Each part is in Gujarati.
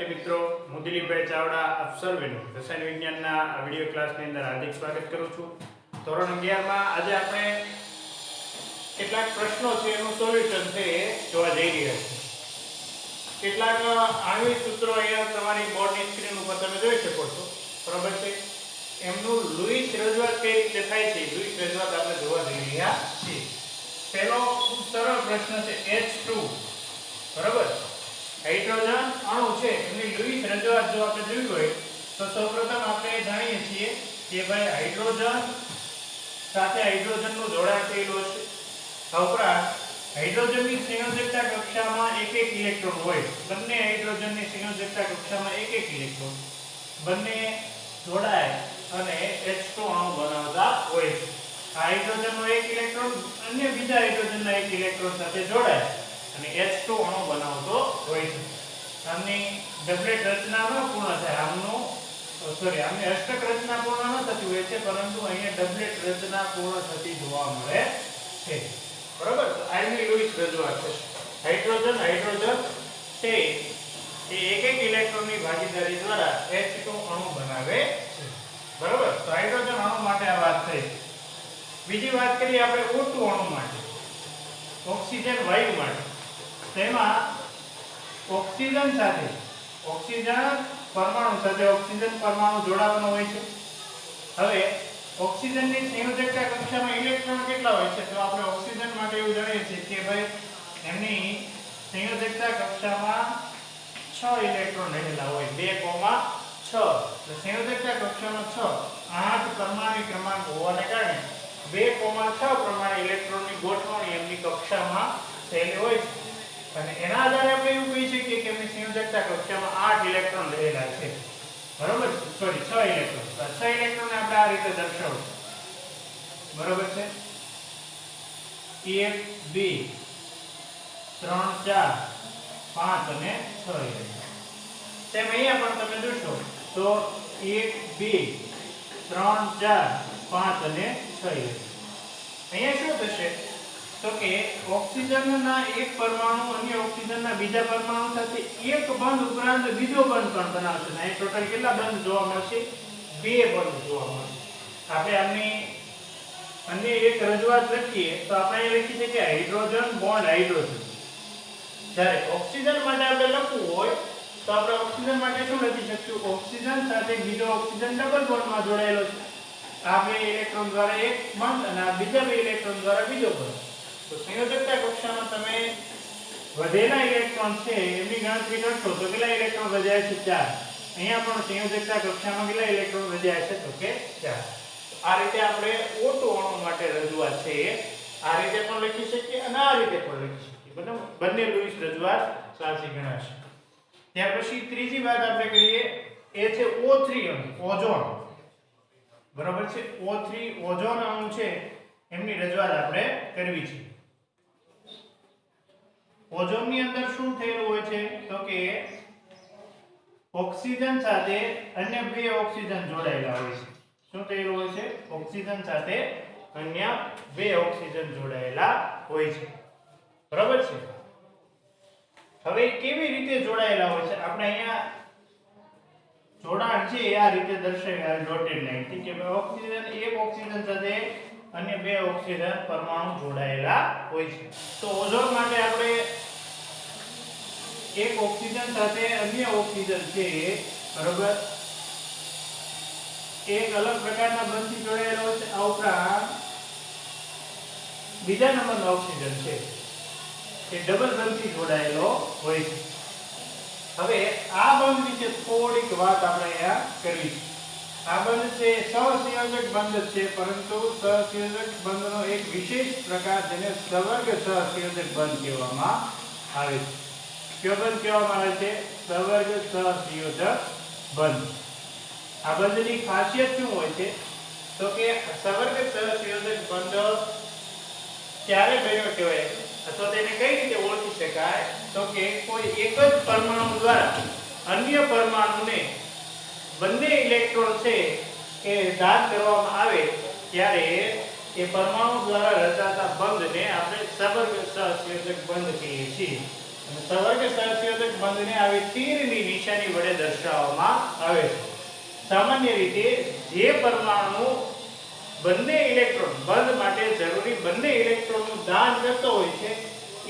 વિદ્યાર્થી મિત્રો, હું દિલીપભાઈ ચાવડા આપ સર્વેનું રસાયણ વિજ્ઞાનના આ વિડિયો ક્લાસની અંદર હાર્દિક સ્વાગત કરું છું. ધોરણ 11 માં આજે આપણે કેટલાક પ્રશ્નો છે એનું સોલ્યુશન છે એ જોવા જઈ રહ્યા છીએ. કેટલાક આણ્વિક સૂત્રો અહીંયા તમારી બોર્ડની સ્ક્રીન ઉપર તમે જોઈ શકો છો. બરાબર છે. એમનું લુઈસ રજૂઆત કઈ રીતે થાય છે, લુઈસ રજૂઆત આપણે જોવા જઈ રહ્યા છીએ. પહેલો ખૂબ સરળ પ્રશ્ન છે H2. બરાબર. હાઇડ્રોજન અણુ છે એની લુઈસ રજૂઆત જો આપણે જોઈ હોય તો સૌપ્રથમ આપણે જાણીએ છીએ કે ભાઈ હાઇડ્રોજન સાથે હાઇડ્રોજનનું જોડાણ થયેલું છે. આ ઉપરાંત હાઇડ્રોજનની સંયોજકતા કક્ષામાં એક ઇલેક્ટ્રોન હોય. બંને હાઇડ્રોજનની સંયોજકતા કક્ષામાં એક ઇલેક્ટ્રોન બંને જોડાય અને H2 અણુ બનાવતા હોય છે. આ હાઇડ્રોજનનો એક ઇલેક્ટ્રોન અન્ય બીજા હાઇડ્રોજનના એક ઇલેક્ટ્રોન સાથે જોડાય અને H2 અણુ બનાવતો હોય છે. આમની ડબલેટ રચના ન પૂર્ણ થાય, આમની અષ્ટક રચના પૂર્ણ ન થતી હોય છે, પરંતુ અહીંયા ડબલેટ રચના પૂર્ણ થતી જોવા મળે છે. બરાબર. તો આની લુઈસ રજૂઆત છે. હાઇડ્રોજન છે એ એક ઇલેક્ટ્રોનની ભાગીદારી દ્વારા H2 અણુ બનાવે છે. બરાબર. તો હાઇડ્રોજન અણુ માટે આ વાત થઈ. બીજી વાત કરીએ આપણે O2 અણુ માટે, ઓક્સિજન વાયુ માટે. તેમાં ઓક્સિજન પરમાણુ સાથે ઓક્સિજન પરમાણુ જોડાવાનો હોય છે. હવે ઓક્સિજનની સંયોજકતા કક્ષામાં ઇલેક્ટ્રોન કેટલા હોય છે? તો આપણે ઓક્સિજન માટે એવું જાણીએ છીએ કે ભાઈ એમની સંયોજકતા કક્ષામાં 6 ઇલેક્ટ્રોન રહેલા હોય, 2,6. એટલે સંયોજકતા કક્ષામાં 8 પરમાણુ ક્રમાંક હોવાને કારણે 2,6 પ્રમાણે ઇલેક્ટ્રોનની ગોઠવણી એમની કક્ષામાં થયેલી હોય છે. અને એના આધારે આપણે એવું કહી શકીએ કે એમની સંયોજકતા કક્ષામાં 8 ઇલેક્ટ્રોન રહેલા છે. બરોબર છે. Sorry 6 electron. તો 6 ઇલેક્ટ્રોન આપણે આ રીતે દર્શાવશું. બરોબર છે. 1 2 3 4 5 અને 6 ઇલેક્ટ્રોન. તેમ અહીંયા પણ તમે જોશો તો 1 2 3 4 5 અને 6 ઇલેક્ટ્રોન. અહીંયા શું થશે તો કે ઓક્સિજનના એક પરમાણુ અન્ય ઓક્સિજનના બીજા પરમાણુ સાથે એક બંધ ઉપરાંત બીજો બંધ પણ બનાવશે. અહીં ટોટલ કેટલા બંધ જોવા મળશે? 2 બંધ જોવા મળશે. આપણે આની અન્ય એક રજૂઆત લખીએ તો આપણે અહીં લખી શકીએ હાઇડ્રોજન બોન્ડ હાઇડ્રોજન. જ્યારે ઓક્સિજન માટે આપણે લખવું હોય તો આપણે ઓક્સિજન માટે શું લખી શકીશું? ઓક્સિજન સાથે બીજો ઓક્સિજન ડબલ બોન્ડમાં જોડાયેલો છે. આ 2 ઇલેક્ટ્રોન દ્વારા એક બંધ અને આ બીજા 2 ઇલેક્ટ્રોન દ્વારા બીજો બંધ. તો સંયોજકતા કક્ષામાં તમે વધેલા ઇલેક્ટ્રોન છે એની ગણતરી કરશો તો કેટલા ઇલેક્ટ્રોન વધ્યા છે? 4. અહીંયા પણ સંયોજકતા કક્ષામાં કેટલા ઇલેક્ટ્રોન વધ્યા છે? તો કે 4. આ રીતે આપણે O2 અણુ માટે રજૂઆત છે આ રીતે પણ લખી શકીએ અને આ રીતે પણ લખી શકીએ. બરાબર. બંને લુઈસ રજૂઆત સાચી ગણાશે. ત્યાર પછી ત્રીજી વાત આપણે કરીએ એ છે O3 અણુ, ઓઝોન. બરાબર છે. O3 ઓઝોન અણુ છે એમની રજૂઆત આપણે કરવી છે. ઓઝોનની અંદર શું થયેલું હોય છે તો કે ઓક્સિજન સાથે અન્ય 2 ઓક્સિજન જોડાયેલા હોય છે. શું થયેલું હોય છે? ઓક્સિજન સાથે અન્ય 2 ઓક્સિજન જોડાયેલા હોય છે. બરાબર છે. હવે કેવી રીતે જોડાયેલા હોય છે? આપણે અહીંયા જોડાણ છે આ રીતે દર્શાવ્યા ડોટેડ લાઈનથી કે ઓક્સિજન એક ઓક્સિજન સાથે અન્ય 2 ઓક્સિજન પરમાણુ જોડાયેલા હોય છે. તો ઓઝોન માટે આપણે એક ઓક્સિજન સાથે અન્ય ઓક્સિજન છે બરોબર એક અલગ પ્રકારના બંધથી જોડાયેલો હોય છે. આ ઉપરાંત બીજા નંબરનો ઓક્સિજન છે એ ડબલ બંધથી જોડાયેલો હોય છે. હવે આ બંધ વિશે થોડીક વાત આપણે અહીંયા કરવી છે. આ બંધ છે સહસંયોજક બંધ છે, પરંતુ સહસંયોજક બંધનો એક વિશેષ પ્રકાર જેને સવર્ગ સહસંયોજક બંધ કહેવામાં આવે છે. કયો બંધ કહેવામાં આવે છે? સવર્ગ સહસંયોજક બંધ. આ બંધની ખાસિયત શું હોય છે તો કે સવર્ગ સહસંયોજક બંધ ક્યારે બન્યો કહેવાય અથવા તેને કઈ રીતે ઓળખી શકાય તો કે કોઈ એક જ પરમાણુ દ્વારા અન્ય પરમાણુને બંને ઇલેક્ટ્રોન છે એ દાન કરવામાં આવે ત્યારે એ પરમાણુ દ્વારા રચાતા બંધને આપણે સવર્ગ સહસંયોજક બંધ કહીએ છીએ. અને સવર્ગ સહસંયોજક બંધને આવી તીરની નિશાની વડે દર્શાવવામાં આવે છે. સામાન્ય રીતે જે પરમાણુ બંને ઇલેક્ટ્રોન બંધ માટે જરૂરી બંને ઇલેક્ટ્રોનનું દાન કરતો હોય છે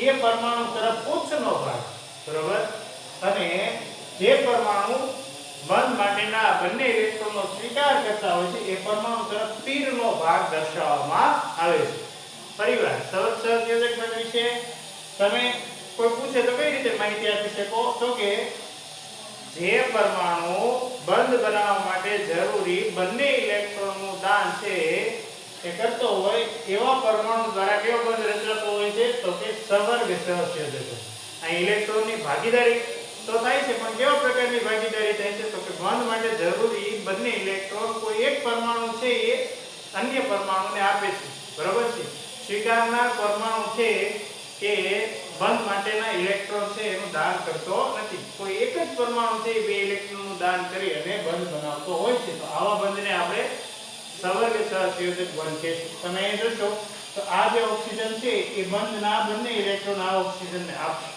એ પરમાણુ તરફ ઉચ્ચનો ભાગ, બરાબર, અને જે પરમાણુ બંધ માટેના બંને ઇલેક્ટ્રોનનો સ્વીકાર કરતા હોય છે એ પરમાણુ તરફ તીરનો ભાગ દર્શાવવામાં આવે છે. પરિવાર સહસંયોજક બંધ વિશે તમે કોઈ પૂછે તો કઈ રીતે માહિતી આપી શકો? તો કે જે પરમાણુ બંધ બનાવવા માટે જરૂરી બંને ઇલેક્ટ્રોનનું દાન છે એ કરતો હોય એવા પરમાણુ દ્વારા કેવો બંધ રચાતો હોય છે? તો કે સવર્ગ સહસંયોજક. આ ઇલેક્ટ્રોનની ભાગીદારી તો થાય છે, પણ કેવા પ્રકારની ભાગીદારી થાય છે? તો કે બંધ માટે જરૂરી બંને ઇલેક્ટ્રોન કોઈ એક પરમાણુ છે એ અન્ય પરમાણુને આપે છે, બરાબર છે. સ્વીકારનાર પરમાણુ છે કે બંધ માટેના ઇલેક્ટ્રોન છે એનું દાન કરતો નથી. કોઈ એક જ પરમાણુ છે બે ઇલેક્ટ્રોનનું દાન કરી અને બંધ બનાવતો હોય છે. તો આવા બંધને આપણે સવર્ગ સહસંયોજક બંધ કહીશું. તમે અહીં જોશો તો આ જે ઓક્સિજન છે એ બંધના બંને ઇલેક્ટ્રોન આ ઓક્સિજનને આપશે,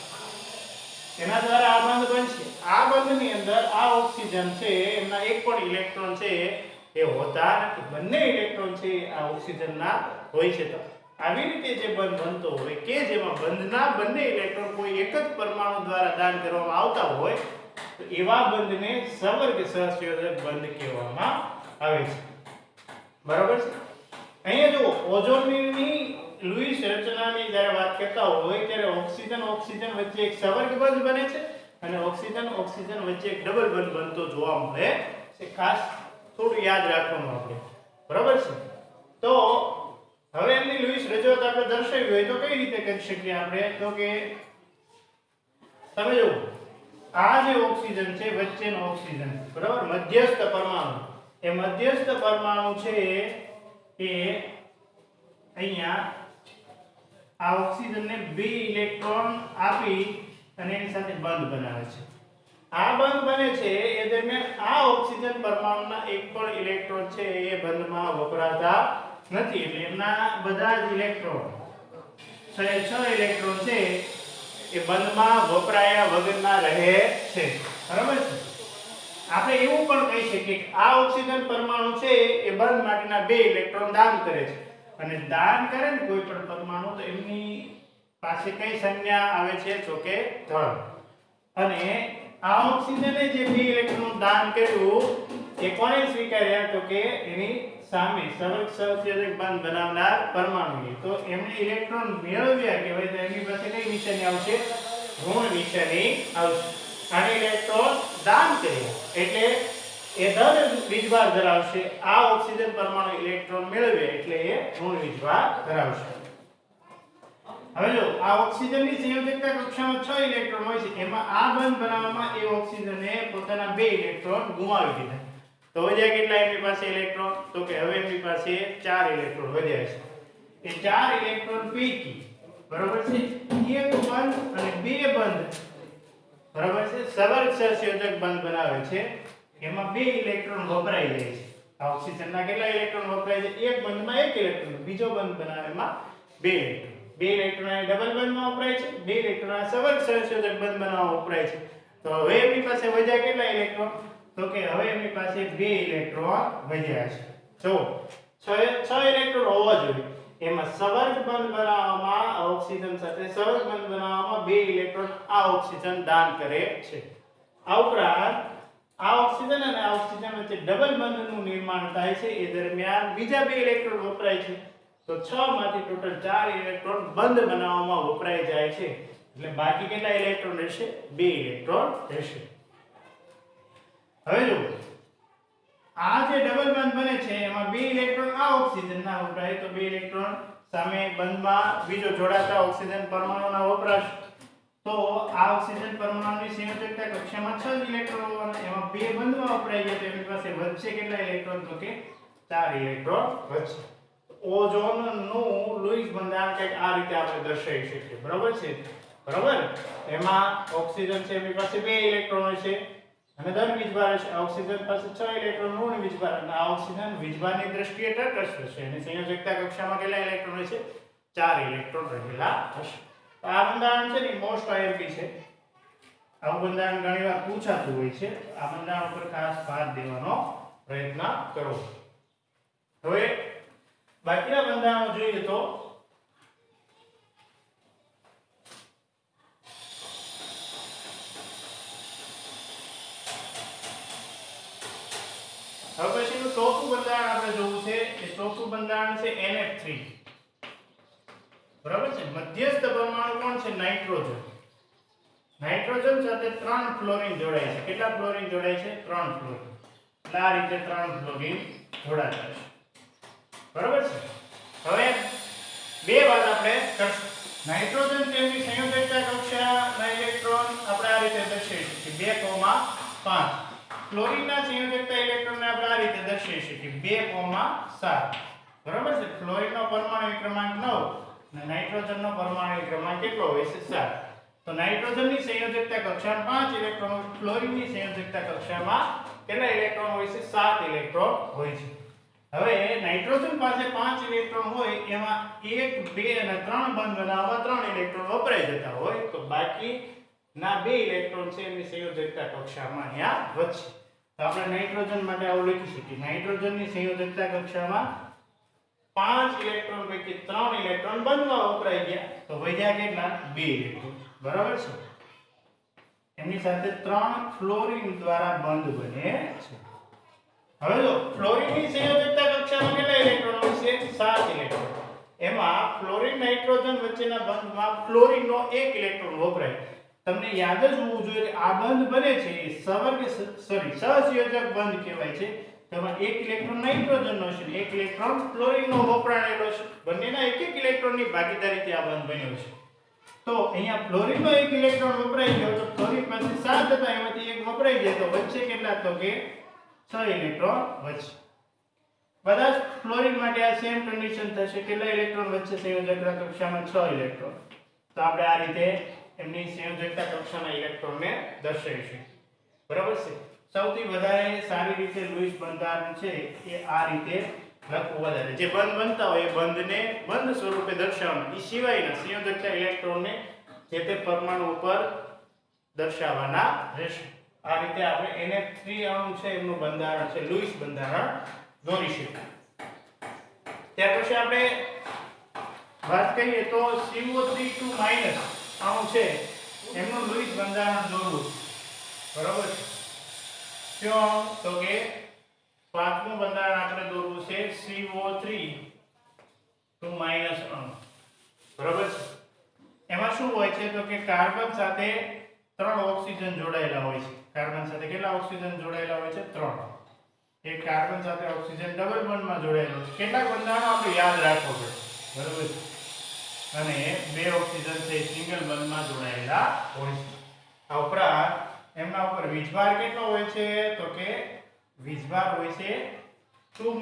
એના દ્વારા આ બંધ બનશે. આ બંધની અંદર આ ઓક્સિજન છે એમના એક પણ ઇલેક્ટ્રોન છે એ હોતા નથી, બંને ઇલેક્ટ્રોન છે આ ઓક્સિજનના હોય છે. તો આવી રીતે જે બંધ બનતો હોય કે જેમાં બંધના બંને ઇલેક્ટ્રોન કોઈ એક જ પરમાણુ દ્વારા દાન કરવામાં આવતા હોય તો એવા બંધને સવર્ગ સહસંયોજક બંધ કહેવામાં આવે છે, બરાબર છે. અહીંયા જુઓ, ઓઝોનની લુઈસ રચનાની જ્યારે વાત કરતા હોય ત્યારે ઓક્સિજન ઓક્સિજન વચ્ચે એક સવર્ગ બંધ બને છે અને ઓક્સિજન ઓક્સિજન વચ્ચે એક ડબલ બંધ બનતો જોવા મળે છે. ખાસ થોડું યાદ રાખવાનું આપણે, બરાબર છે. તો હવે એમની લુઈસ રજૂઆત આપણે દર્શાવી હોય તો કઈ રીતે કરી શકીએ આપણે? તો કે તમે જુઓ, આ જે ઓક્સિજન છે વચ્ચેનો ઓક્સિજન, બરાબર, મધ્યસ્થ પરમાણુ, એ મધ્યસ્થ પરમાણુ છે એ અહીંયા આ ઓક્સિજનને બે ઇલેક્ટ્રોન આપી અને એની સાથે બંધ બનાવે છે. આ બંધ બને છે એ દરમિયાન આ ઓક્સિજન પરમાણુના એક પણ ઇલેક્ટ્રોન છે એ બંધમાં વપરાતા નથી, એટલે એમના બધા જ ઇલેક્ટ્રોન 6 ઇલેક્ટ્રોન છે એ બંધમાં વપરાયા વગરના રહે છે, બરાબર છે. આપણે એવું પણ કહી શકીએ કે આ ઓક્સિજન પરમાણુ છે એ બંધ માટેના બે ઇલેક્ટ્રોન દાન કરે છે, અને દાન કરે ને કોઈ પણ પરમાણુ તો એમની પાસે કઈ સંજ્ઞા આવે છે? તો કે ધન. અને આ ઓક્સિજને જે બે ઇલેક્ટ્રોન દાન કર્યું એ કોણે સ્વીકાર્યા? તો કે એની સામે સવર્ગ સહસંયોજક બંધ બનાવનાર પરમાણુએ. તો એમને ઇલેક્ટ્રોન મેળવ્યા કહેવાય તો એમની પાસે કઈ નિશાની આવશે? ઋણ નિશાની આવશે. અને ઇલેક્ટ્રોન દાન કર્યા એટલે એ ધન વીજભાર ધરાવશે. આ ઓક્સિજન પરમાણુ ઇલેક્ટ્રોન મેળવે એટલે એ ઋણ વીજભાર ધરાવશે. હવે જો આ ઓક્સિજનની સંયોજકતા કક્ષામાં 6 ઇલેક્ટ્રોન હોય છે, એમાં આ બંધ બનાવવામાં એ ઓક્સિજને પોતાના બે ઇલેક્ટ્રોન ગુમાવી દીધા. તો વધ્યા કેટલા એમની પાસે ઇલેક્ટ્રોન? તો કે હવે એમની પાસે 4 ઇલેક્ટ્રોન વધ્યા છે. એ 4 ઇલેક્ટ્રોન પૈકી, બરાબર છે, એક બંધ અને બે બંધ, બરાબર છે, સવર્ગ સહસંયોજક બંધ બનાવે છે. એમાં બે ઇલેક્ટ્રોન વપરાઈ જાય છે. આ ઓક્સિજનના કેટલા ઇલેક્ટ્રોન વપરાય છે? એક બંધમાં એક ઇલેક્ટ્રોન, બીજો બંધ બનાવવામાં બે ઇલેક્ટ્રોન. બે ઇલેક્ટ્રોન આ ડબલ બંધમાં વપરાય છે, બે ઇલેક્ટ્રોન આ સવર્ગ સહસંયોજક બંધ બનાવવામાં વપરાય છે. તો હવે એમની પાસે વધ્યા કેટલા ઇલેક્ટ્રોન? તો કે હવે એમની પાસે બે ઇલેક્ટ્રોન વધ્યા છે. જો 6 ઇલેક્ટ્રોન હોવા જોઈએ, એમાં સવર્ગ બંધ બનાવવામાં ઓક્સિજન સાથે સવર્ગ બંધ બનાવવામાં બે ઇલેક્ટ્રોન આ ઓક્સિજન દાન કરે છે. આ ઉપરાંત આ ઓક્સિજન અને આ ઓક્સિજન વચ્ચે ડબલ બંધનું નિર્માણ થાય છે. એ દરમિયાન બીજા બે ઇલેક્ટ્રોન વપરાય છે. તો 6 માંથી ટોટલ 4 ઇલેક્ટ્રોન બંધ બનાવવામાં વપરાઈ જાય છે. એટલે બાકી કેટલા ઇલેક્ટ્રોન રહેશે? બે ઇલેક્ટ્રોન રહેશે. હવે જો આ જે ડબલ બંધ બને છે એમાં બે ઇલેક્ટ્રોન આ ઓક્સિજન ના વપરાય તો બે ઇલેક્ટ્રોન સામે બંધમાં બીજો જોડાતા ઓક્સિજન પરમાણુના વપરાશ. તો આ ઓક્સિજન પરમાણુની સંયોજકતા કક્ષામાં 6 ઇલેક્ટ્રોન હોવાના એમાં બે બંધમાં વપરાઈ ગયા તો એની પાસે વધશે કેટલા ઇલેક્ટ્રોન? તો કે 4 ઇલેક્ટ્રોન વધશે. ઓઝોનનું લુઈસ બંધારણ કંઈક આ રીતે આપણે દર્શાવી શકીએ, બરાબર છે, બરાબર. એમાં ઓક્સિજન છે એની પાસે બે ઇલેક્ટ્રોન છે અને ધન વીજભાર છે. આ ઓક્સિજન પાસે 6 ઇલેક્ટ્રોન ઋણ વીજભાર, અને આ ઓક્સિજન વીજભારની દ્રષ્ટિએ તટસ્થ છે. એની સંયોજકતા કક્ષામાં કેટલા ઇલેક્ટ્રોન છે? 4 ઇલેક્ટ્રોન રહેલા હશે. આ બંધારણ છે ને મોસ્ટ આઈએમપી છે. આવું બંધારણ ઘણીવાર પૂછાતું હોય છે. આ બંધારણ ઉપર ખાસ ભાર દેવાનો પ્રયત્ન કરો. હવે બાકીના બંધારણો જોઈએ તો હવે પછીનું ચોથું બંધારણ આપણે જોવું છે. એ ચોથું બંધારણ છે NH3. બરાબર છે. મધ્યસ્થ પરમાણુ કોણ છે? નાઇટ્રોજન. નાઇટ્રોજન સાથે 3 ફ્લોરિન જોડાય છે. કેટલા ફ્લોરિન જોડાય છે? 3 ફ્લોરિન. એટલે આ રીતે 3 ફ્લોરિન જોડાતા છે. બરાબર છે. હવે બે વાત આપણે કરશું. નાઇટ્રોજન તેમની સંયોજકતા કક્ષાના ઇલેક્ટ્રોન આપણે આ રીતે દર્શાવી શકીએ 2,5. ફ્લોરિનના સંયોજકતા ઇલેક્ટ્રોનને આપણે આ રીતે દર્શાવી શકીએ 2,7. બરાબર છે. ફ્લોરિનનો પરમાણુ ક્રમાંક 9 અને નાઇટ્રોજનનો પરમાણુ ક્રમાંક કેટલો હોય છે? 7. તો નાઇટ્રોજનની સંયોજકતા કક્ષામાં 5 ઇલેક્ટ્રોન, ફ્લોરિનની સંયોજકતા કક્ષામાં કેટલા ઇલેક્ટ્રોન હોય છે? 7 ઇલેક્ટ્રોન હોય છે. હવે નાઇટ્રોજન પાસે 5 ઇલેક્ટ્રોન હોય એમાં 1, 2 અને 3 બંધ બનાવવા 3 ઇલેક્ટ્રોન વપરાઈ જતા હોય તો બાકીના 2 ઇલેક્ટ્રોન છે એની સંયોજકતા કક્ષામાં અહીંયા વધશે. તો આપણે નાઇટ્રોજન માટે આવું લખી શકીએ. નાઇટ્રોજનની સંયોજકતા કક્ષામાં 5 ઇલેક્ટ્રોન પૈકી 3 ઇલેક્ટ્રોન બંધમાં વપરાઈ ગયા તો વધ્યા કેટલા? 2 ઇલેક્ટ્રોન. બરાબર છે. એની સાથે 3 ફ્લોરિન દ્વારા બંધ બને છે. હવે જો ફ્લોરિનની સંયોજકતા કક્ષામાં કેટલા ઇલેક્ટ્રોન હોય છે? 7 ઇલેક્ટ્રોન. એમાં ફ્લોરિન નાઇટ્રોજન વચ્ચેના બંધમાં ફ્લોરિનનો 1 ઇલેક્ટ્રોન વપરાય. તમને યાદ જ હોવું જોઈએ કે આ બંધ બને છે એ સહસંયોજક બંધ કહેવાય છે. તેમાં 1 ઇલેક્ટ્રોન નાઇટ્રોજનનો છે અને 1 ઇલેક્ટ્રોન ફ્લોરિનનો વપરાયેલો છે. બંનેના 1 ઇલેક્ટ્રોનની ભાગીદારીથી આ બંધ બન્યો છે. તો અહીંયા ફ્લોરિનનો 1 ઇલેક્ટ્રોન વપરાઈ ગયો તો ફ્લોરિન પાસે 7 હતા એમાંથી 1 વપરાઈ જાય તો વચ્ચે કેટલા? તો કે 6 ઇલેક્ટ્રોન વચ્ચે. બધા જ ફ્લોરિન માટે આ સેમ કન્ડિશન થશે. કેટલા ઇલેક્ટ્રોન વચ્ચે સંયોજકતા કક્ષામાં? 6 ઇલેક્ટ્રોન. તો આપણે આ રીતે એમની સંયોજકતા કક્ષાના ઇલેક્ટ્રોનને દર્શાવીશું. બરાબર છે. સૌથી વધારે સારી રીતે લુઈસ બંધારણ છે એ આ રીતે લખવું વધારે. જે બંધ બનતા હોય એ બંધને બંધ સ્વરૂપે દર્શાવવાનું. એ સિવાયના સંયોજકતા ઇલેક્ટ્રોનને જે તે પરમાણુ ઉપર દર્શાવવાના રહેશે. આ રીતે આપણે NH3 અણુ છે એમનું બંધારણ છે લુઈસ બંધારણ દોરી શકીએ. ત્યાર પછી આપણે વાત કરીએ તો CO3 અણુ છે એમનું લુઈસ બંધારણ દોરવું. બરાબર છે. ક્યો? તો કે પાંચમું બંધારણ આપણે દોરવું છે CO3 અણુ. બરાબર છે. એમાં શું હોય છે તો કે કાર્બન સાથે 3 ઓક્સિજન જોડાયેલા હોય છે. કાર્બન સાથે કેટલા ઓક્સિજન જોડાયેલા હોય છે? 3. એક કાર્બન સાથે ઓક્સિજન ડબલ બોન્ડમાં જોડાયેલો છે. કેટલાક બંધારણો આપણે યાદ રાખવો પડે. બરાબર છે. અને 2 ઓક્સિજન છે સિંગલ બોન્ડમાં જોડાયેલા હોય છે. આ ઉપરાંત એમના ઉપર વીજભાર કેટલો હોય છે તો કે વીજભાર હોય છે 2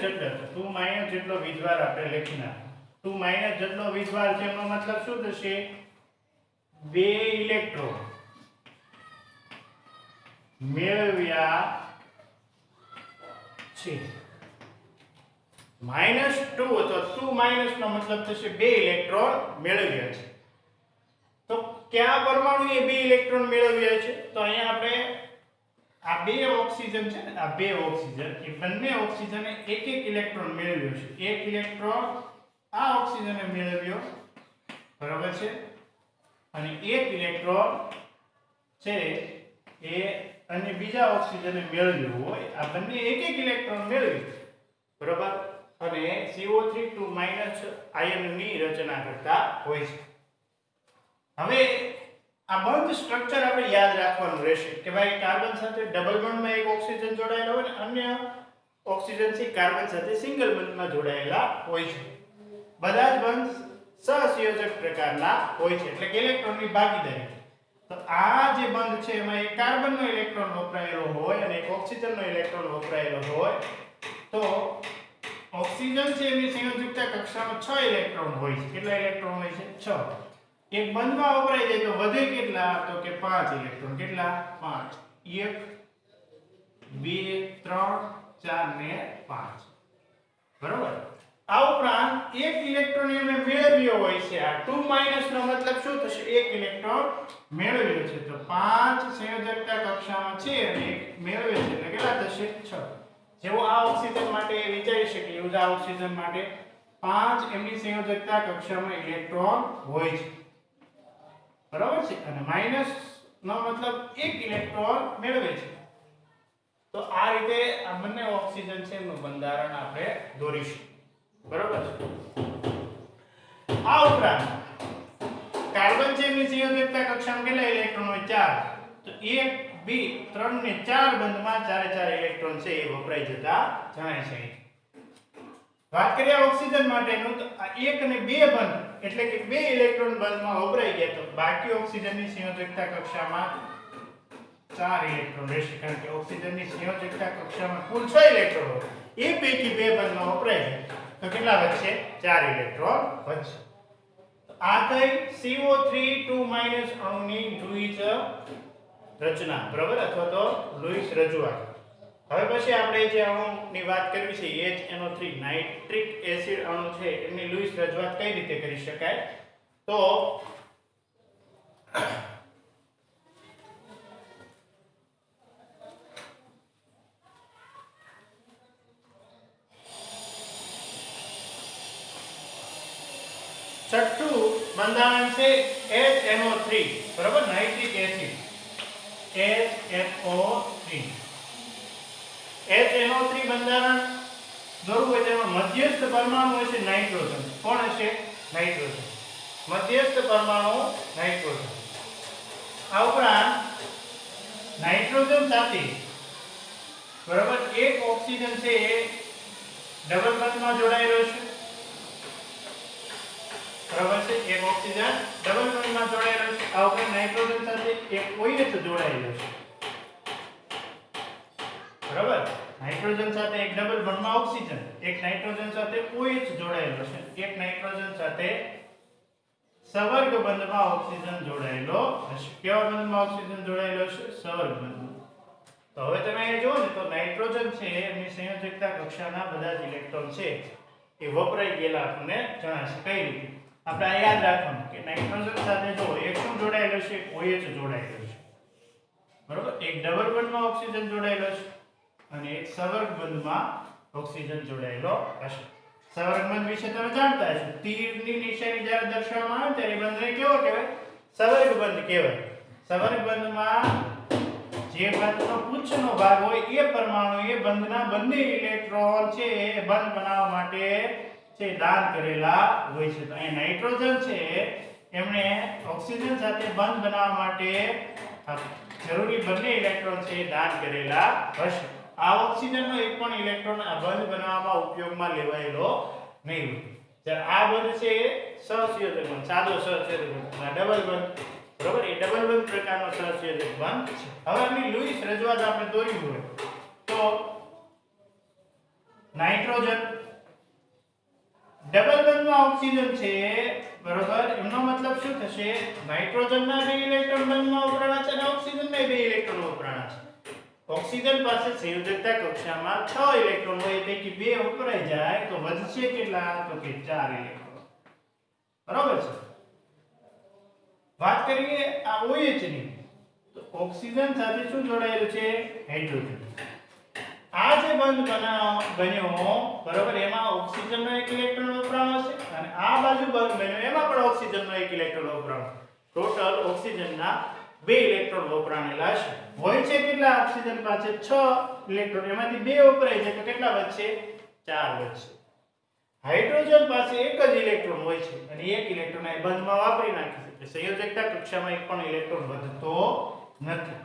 જેટલો. 2 જેટલો વીજભાર આપણે લખી નાખો. 2 જેટલો વીજભાર છે એનો મતલબ શું થશે? 2 ઇલેક્ટ્રોન મેળવ્યા છે. -2 અથવા 2 નો મતલબ થશે 2 ઇલેક્ટ્રોન મેળવ્યા છે. તો કયા પરમાણુએ 2 ઇલેક્ટ્રોન મેળવ્યા છે? તો અહીંયા આપણે આ 2 ઓક્સિજન છે ને, આ 2 ઓક્સિજન એ બંને ઓક્સિજને એક ઇલેક્ટ્રોન મેળવ્યો છે. એક ઇલેક્ટ્રોન આ ઓક્સિજને મેળવ્યો. બરાબર છે. અને એક ઇલેક્ટ્રોન છે એ અને બીજા ઓક્સિજને મેળવ્યો હોય. આ બંને એક ઇલેક્ટ્રોન મેળવ્યો. બરાબર. અને CO3 આયનની રચના કરતા હોય છે. હવે આ બંધ સ્ટ્રક્ચર આપણે યાદ રાખવાનું રહેશે કે ભાઈ કાર્બન સાથે ડબલ બોન્ડમાં એક ઓક્સિજન જોડાયેલો હોય અને અન્ય ઓક્સિજન થી કાર્બન સાથે સિંગલ બોન્ડમાં જોડાયેલા હોય છે. બધા જ બંધ સહસંયોજક પ્રકારના હોય છે એટલે કે ઇલેક્ટ્રોનની ભાગીદારી. તો આ જે બંધ છે એમાં એક કાર્બનનો ઇલેક્ટ્રોન વપરાયેલો હોય અને એક ઓક્સિજનનો ઇલેક્ટ્રોન વપરાયેલો હોય તો ઓક્સિજન છે એની સંયોજકતા કક્ષામાં 6 ઇલેક્ટ્રોન હોય છે. કેટલા ઇલેક્ટ્રોન હોય છે? 6. એક બંધમાં વપરાઈ જાય તો વધે કેટલા? તો કે 5 ઇલેક્ટ્રોન. કેટલા? 5. 1 2 3 4 ને 5. બરોબર. આ ઉપરાંત એક ઇલેક્ટ્રોન એમને મેળવ્યો હોય છે. આ 2 નો મતલબ શું થશે? એક ઇલેક્ટ્રોન મેળવ્યો છે. તો 5 સંયોજકતા કક્ષામાં છે અને એક મેળવે છે એટલે કેટલા થશે? 6. જેવો આ ઓક્સિજન માટે વિચારી શકીએ એવું જ આ ઓક્સિજન માટે 5 એમની સંયોજકતા કક્ષામાં ઇલેક્ટ્રોન હોય છે. બરાબર છે. અને માઈનસ નો મતલબ એક ઇલેક્ટ્રોન મેળવે છે. તો આ રીતે આ બંને ઓક્સિજન છે એનું બંધારણ આપણે દોરીશું. બરાબર છે. આ ઉપરાંત કાર્બન છે એની સંયોજકતા કક્ષામાં કેટલા ઇલેક્ટ્રોન હોય? 4. તો 1 2 3 ને 4 બંધમાં ચારે ચાર ઇલેક્ટ્રોન છે એ વપરાઈ જતા જણાય છે. વાત કરીએ ઓક્સિજન માટેનું તો આ 1 અને 2 બંધ એટલે કે 2 ઇલેક્ટ્રોન બંધમાં વપરાઈ ગયા તો બાકી ઓક્સિજનની સંયોજકતા કક્ષામાં 4 ઇલેક્ટ્રોન રહેશે. કારણ કે ઓક્સિજનની સંયોજકતા કક્ષામાં કુલ 6 ઇલેક્ટ્રોન હોય એ પૈકી 2 બંધમાં વપરાઈ ગયા તો કેટલા વધશે? 4 ઇલેક્ટ્રોન વધશે. આ થઈ CO3 2- અણુની લૂઈસ રચના, બરાબર, અથવા તો લૂઈસ રજૂઆત. હવે પછી આપણે જે અણુની વાત કરવી છે HNO3 નાઇટ્રિક એસિડ અણુ છે એની લૂઈસ રજૂઆત કઈ રીતે કરી શકાય? તો છઠ્ઠું બંધારણ છે HNO3, બરાબર, નાઇટ્રિક એસિડ HNO3. HNO3 બંધારણ દોરવું હોય તેમાં મધ્યસ્થ પરમાણુ હશે નાઇટ્રોજન. કોણ હશે? નાઇટ્રોજન. મધ્યસ્થ પરમાણુ નાઇટ્રોજન. આ ઉપરાંત નાઇટ્રોજન સાથે બરાબર એક ઓક્સિજન છે એ ડબલ બંધમાં જોડાયેલો છે. બરાબર છે. એક ઓક્સિજન ડબલ બંધમાં જોડાયેલો છે. આ ઉપરાંત નાઇટ્રોજન સાથે એક OH જોડાયેલો છે. બરાબર. નાઇટ્રોજન સાથે એક ડબલ બંધમાં ઓક્સિજન, એક નાઇટ્રોજન સાથે OH જોડાયેલો છે, એક નાઇટ્રોજન સાથે સવર્ગ બંધમાં ઓક્સિજન જોડાયેલો હશે. કેવા બંધમાં ઓક્સિજન જોડાયેલો છે? સવર્ગ બંધમાં. તો હવે તમે અહીં જુઓ ને તો નાઇટ્રોજન છે એની સંયોજકતા કક્ષાના બધા જ ઇલેક્ટ્રોન છે એ વપરાઈ ગયેલા આપણને જણાશે. કઈ રીતે? આપણે આ યાદ રાખવાનું કે નાઇટ્રોજન સાથે જો એક શું જોડાયેલો છે? OH જોડાયેલો છે. બરાબર. એક ડબલ બંધમાં ઓક્સિજન જોડાયેલો છે અને એક સવર્ગ બંધમાં ઓક્સિજન જોડાયેલો હશે. સવર્ગ બંધ વિશે તમે જાણતા હશો. તીરની નિશાની જ્યારે દર્શાવવામાં આવે ત્યારે બંધને કેવો કહેવાય? સવર્ગ બંધ કહેવાય. સવર્ગ બંધમાં જે બંધનો પુચ્છનો ભાગ હોય એ પરમાણુ એ બંધના બંને ઇલેક્ટ્રોન છે એ બંધ બનાવવા માટે છે દાન કરેલા હોય છે. તો અહીં નાઇટ્રોજન છે એમણે ઓક્સિજન સાથે બંધ બનાવવા માટે જરૂરી બંને ઇલેક્ટ્રોન છે દાન કરેલા હશે. આ ઓક્સિજનનો એક પણ ઇલેક્ટ્રોન આ બંધ બનાવવામાં ઉપયોગમાં લેવાયેલો નહીં હોય. જ્યારે આ બંધ છે એ સહસંયોજક બંધ, સાદો સહસંયોજક બંધ, આ ડબલ બંધ, બરાબર, એ ડબલ બંધ પ્રકારનો સહસંયોજક બંધ છે. હવે આની લૂઈસ રજૂઆત આપણે દોરવી હોય તો નાઇટ્રોજન ડબલ બંધમાં ઓક્સિજન છે, બરાબર, એનો મતલબ શું થશે? નાઇટ્રોજનના 2 ઇલેક્ટ્રોન બંધમાં વપરાણા છે અને ઓક્સિજનના 2 ઇલેક્ટ્રોન વપરાણા છે. ઓક્સિજન પાસે સંયોજકતા કક્ષામાં 6 ઇલેક્ટ્રોન હોય પૈકી 2 વપરાઈ જાય તો વધશે કેટલા? તો કે 4 ઇલેક્ટ્રોન. બરાબર છે. વાત કરીએ આ OH ની તો ઓક્સિજન સાથે શું જોડાયેલું છે? હાઇડ્રોજન. આ જે બંધ બન્યો, બરાબર, એમાં ઓક્સિજનનો 1 ઇલેક્ટ્રોન વપરાણો છે અને આ બાજુ બંધ બન્યો એમાં પણ ઓક્સિજનનો 1 ઇલેક્ટ્રોન વપરાણો. ટોટલ ઓક્સિજનના 2 ઇલેક્ટ્રોન વપરાણેલા છે. હોય છે કેટલા? ઓક્સિજન પાસે 6 ઇલેક્ટ્રોન, એમાંથી 2 વપરાય છે તો કેટલા વધશે? 4 વધશે. હાઇડ્રોજન પાસે એક જ ઇલેક્ટ્રોન હોય છે અને એક ઇલેક્ટ્રોન એ બંધમાં વાપરી નાખે છે. સંયોજકતા કક્ષામાં એક પણ ઇલેક્ટ્રોન વધતો નથી.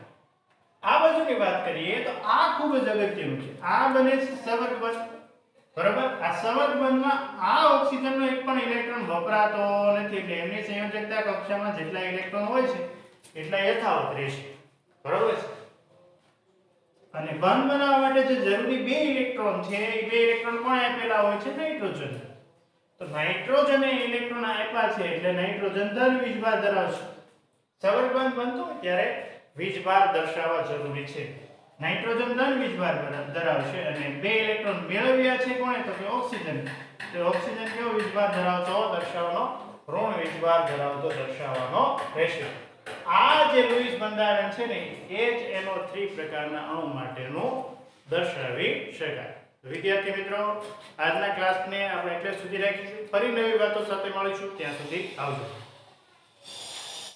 આ બાજુની વાત કરીએ તો આ ખૂબ જ અગત્યનું છે. આ બને છે સવર્ગ બંધ, બરાબર. આ સવર્ગ બંધમાં આ ઓક્સિજનનો એક પણ ઇલેક્ટ્રોન વપરાતો નથી એટલે એમની સંયોજકતા કક્ષામાં જેટલા ઇલેક્ટ્રોન હોય છે એટલા યથાવત રહેશે. બરાબર છે. અને બંધ બનાવવા માટે જે જરૂરી 2 ઇલેક્ટ્રોન છે એ 2 ઇલેક્ટ્રોન કોણ આપેલા હોય છે? નાઇટ્રોજન. તો નાઇટ્રોજને ઇલેક્ટ્રોન આપ્યા છે એટલે નાઇટ્રોજન ધન વીજભાર ધરાવશે. સવર્ગ બંધ બનતો હોય ત્યારે વીજભાર દર્શાવવા જરૂરી છે. નાઇટ્રોજન ધન વીજભાર ધરાવશે અને 2 ઇલેક્ટ્રોન મેળવ્યા છે કોણે તો કે ઓક્સિજન. તો ઓક્સિજન કેવો વીજભાર ધરાવતો દર્શાવવાનો ઋણ વીજભાર ધરાવતો દર્શાવવાનો રહેશે. આ જે લુઈસ બંધારણ છે ને એ જ NO3 પ્રકારના અણુ માટેનું દર્શાવી શકાય. વિદ્યાર્થી મિત્રો આજના ક્લાસને આપણે એટલે સુધી રાખીશું. ફરી નવી વાતો સાથે મળીશું. ત્યાં સુધી આવજો.